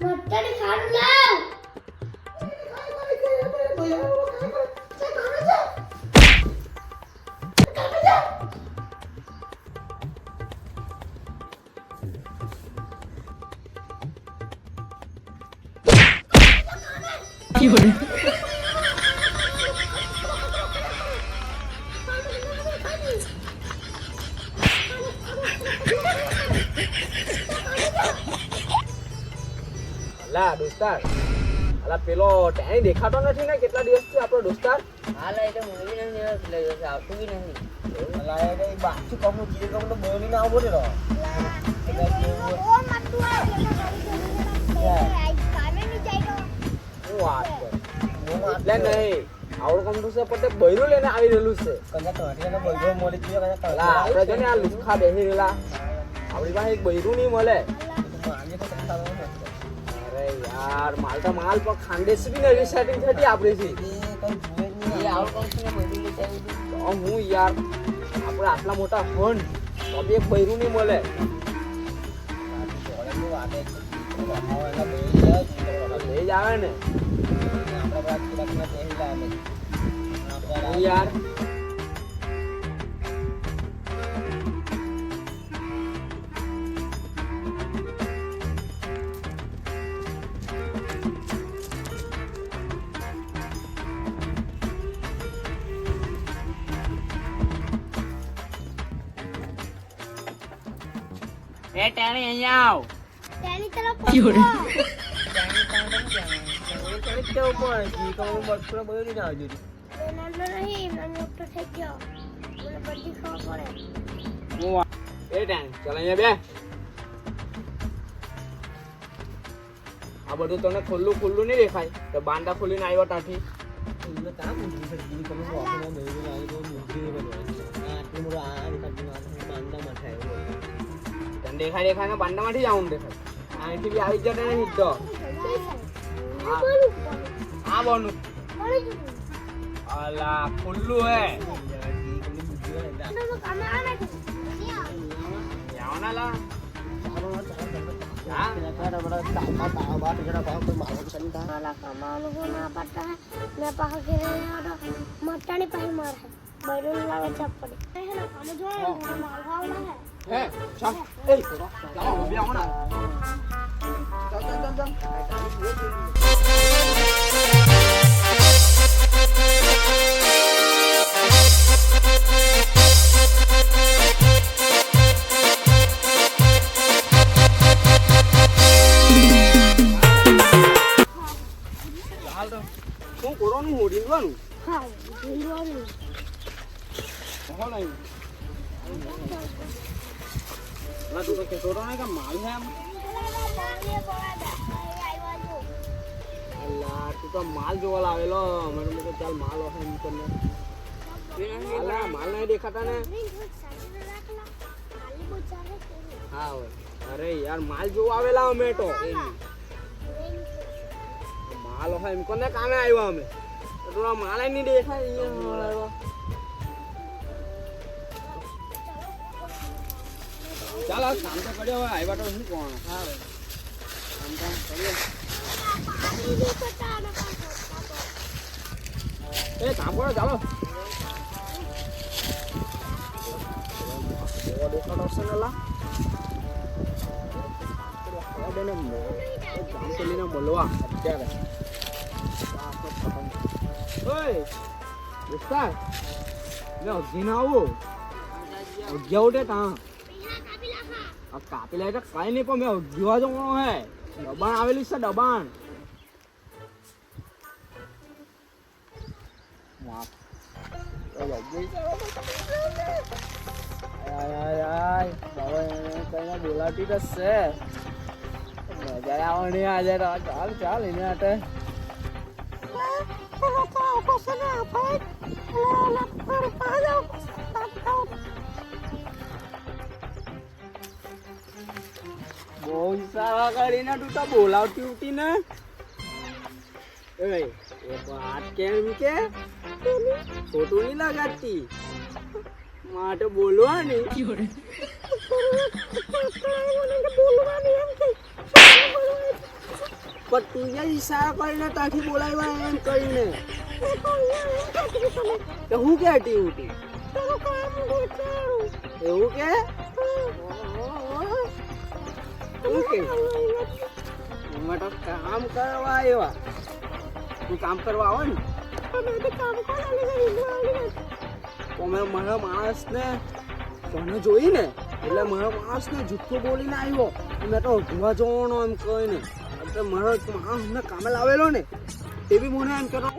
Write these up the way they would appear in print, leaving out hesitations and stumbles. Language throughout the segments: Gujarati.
મટન ખાવાનું લાવ લા દોસ્તાર અલા પેલો ટેણી દેખાતો નથી ને કેટલા દિવસથી આપણો દોસ્તાર હાલ એટલે મૂવી નહીં એટલે આવતું બી નહીં અલા એ બાકી કમુ ચીજ કમુ તો બોલી ના આવો ને રો ઓ મટુ આ કામે ની જાય હું વાત કર એટલે નહીં આવડો કમ તો છે પણ બૈરું લઈને આવી રહેલું છે કદાચ તોડીને બૈરો મળી ગયો કદાચ અલા આપણે જો ને આ લુખા બેહી રહેલા આપણી પાસે એક બૈરું નહીં મળે અરે યાર માલ તો માલ પર ખાંડેસ બી નવી સેટિંગ થતી આપણી થી એ આવડું કોણ છે બધું લેતા તો હું યાર આપણે આટલા મોટા ફોન તો બી એક બૈરું નહીં મળે લઈ જ આવે ને યાર એ ટેણી અહીંયા આવ તેની તરફ નહીં મને મોટો થઈ ગયો મને બધી ખબર પડે ચાલ અહીંયા બે આ બધું તને ખુલ્લું ખુલ્લું નહીં દેખાય તો બાંડા ખોલીને આવ્યો ત્યાંથી તને દેખાય ને બાંડામાંથી જ આવું દેખાય અહીંથી બી આવી જતા નહીં તો આ બોનું અલા ખુલ્લું હે જાવના લા મટાણી પાહી મારે બૈરું લાવે ચપ્પડી હે ચાલ એ ચાલો બે આવો ના ચાલ શું કરવાનું હોડી વાનું હા ઢીંડવાનું કોણ આવ્યું ના તું તો કહેતો હતો ને કે માલ હે એમ અલ્લા તું તો માલ જોવા લાવેલો મને મેં ચાલ માલ હશે એમ તને અલ્લા માલ નહીં દેખાતા ને હા હોય અરે યાર માલ જોવા આવેલા અમે તો માલ હોય એમ કોને કામે આવ્યા અમે તો થોડા માલ નહીં દેખાય અહીંયા આવ્યા ચાલ કામ તો કર્યો હવે આવ્યા તો શું કોણ હા કામ કરીએ એ કામ કરો ચાલો દેખાડો છે ને લા કામ તો લઈને બોલવા અત્યારે ઓય દોસ્તાર મેં અગી ના આવું અગિયા ઉઠે તાં કાપી લે તો કઈ નહીં પણ મેં અગિયા જવાનો હે દબાણ આવેલું છે દબાણ બોલાવતી તો છે મજા આવવાની આજે ચાલ ચાલ એને માટે બહુ સારા કરીને તું તો બોલાવતી ઉઠી ને હાથ કેમ કે ખોટું નહીં લગાડતી માટે બોલવાની પણ તું જે ઈશારો કરીને ત્યાંથી બોલાવ્યા એમ કરીને તો હું કે હતી ઉઠી એવું કે શું કે એમાં તો કામ કરવા આવ્યા તું કામ કરવા આવે ને અમે મારા માણસને તને જોઈ ને એટલે મારા માણસને જુઠ્ઠું બોલીને આવ્યો મેં તો ઉભવા જવાનો એમ કહીને એટલે મારો માણસ અમને કામે લાવેલો ને એ બી મને એમ કહેતો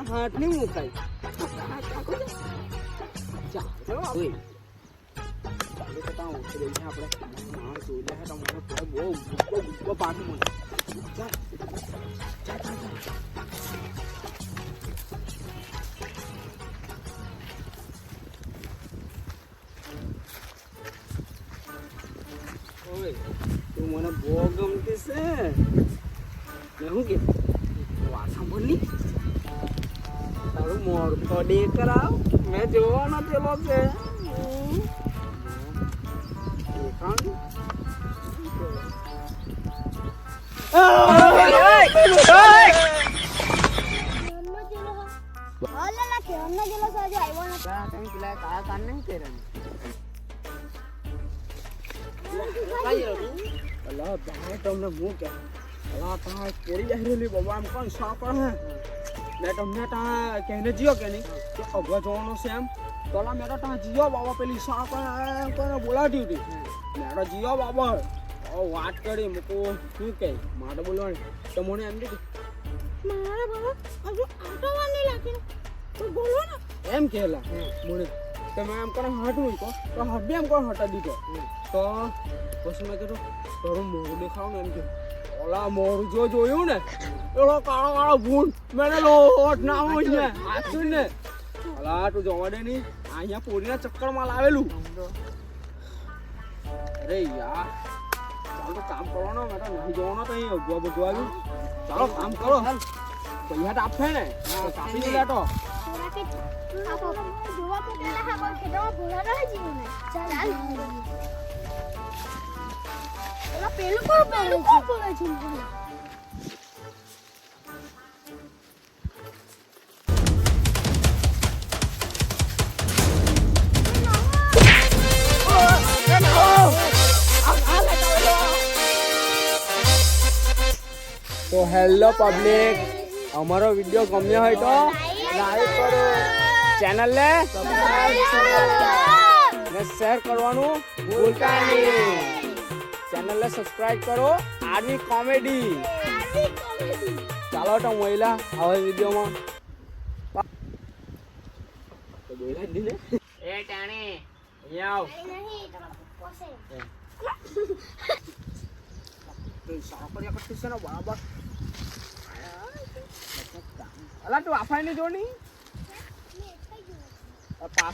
હાથ નહીં મુકાય ચાલો બહુ પાછું મને તું મને બહુ ગમતી છે ને શું કે વાત સાંભળની તારું મોર તો ડે કરાવ મેં જોવાનો પેલો છે તમને હું કે પોરી આવી બાબા આમ કોણ સાપ મેં તમને ત્યાં કહીને જીઓ કે નહીં કે અગવા જવાનો છે એમ તો મેં તો ત્યાં જીઓ બાબા પેલી સાપ બોલાવતી હતી મેં તો જીઓ બાબા વાત કરી મૂકું શું કહે મારે બોલવાની તો મને એમ કીધું મારે બાબા હજુ આટો વાર નહીં લાગી તો બોલો ને એમ કહેલા મને તો મેં એમ કરે હાથ મૂકો તો હાથ બી એમ કોણ હટા દીધો તો પછી મેં કીધું તારું મોઢું દેખાવ ને એમ કે ઓલા મોઢું જો જોયું ને એલો કાળો કાળો ભૂંડ મેં લોટ ના હોય ને આખું ને ઓલા તું જવા દે નહીં અહીંયા પોરીના ચક્કરમાં લાવેલું અરે યાર ચાલો તો કામ કરવાનો મેં તો નહીં જવાનો તો અહીં અગવા બધું આવ્યું ચાલો કામ કરો પૈસા તો આપે ને કાપી દે તો પેલું કોણ બોલે છે તો હેલો પબ્લિક અમારો વિડિયો ગમ્યો હોય તો લાઈક કરો ચેનલને સબસ્ક્રાઇબ શેર કરવાનું ભૂલતા નહીં ચેનલને સબસ્ક્રાઇબ કરો આર્મી કોમેડી ચાલો તો મહિલા હવે વિડિયોમાં તો બોલા જ ને એ ટાણી અહીંયા આવ નહીં તો પોસે સાકરિયા કરતી છે ને બરાબર અલા તું આફાઈ ની જોની પાછળ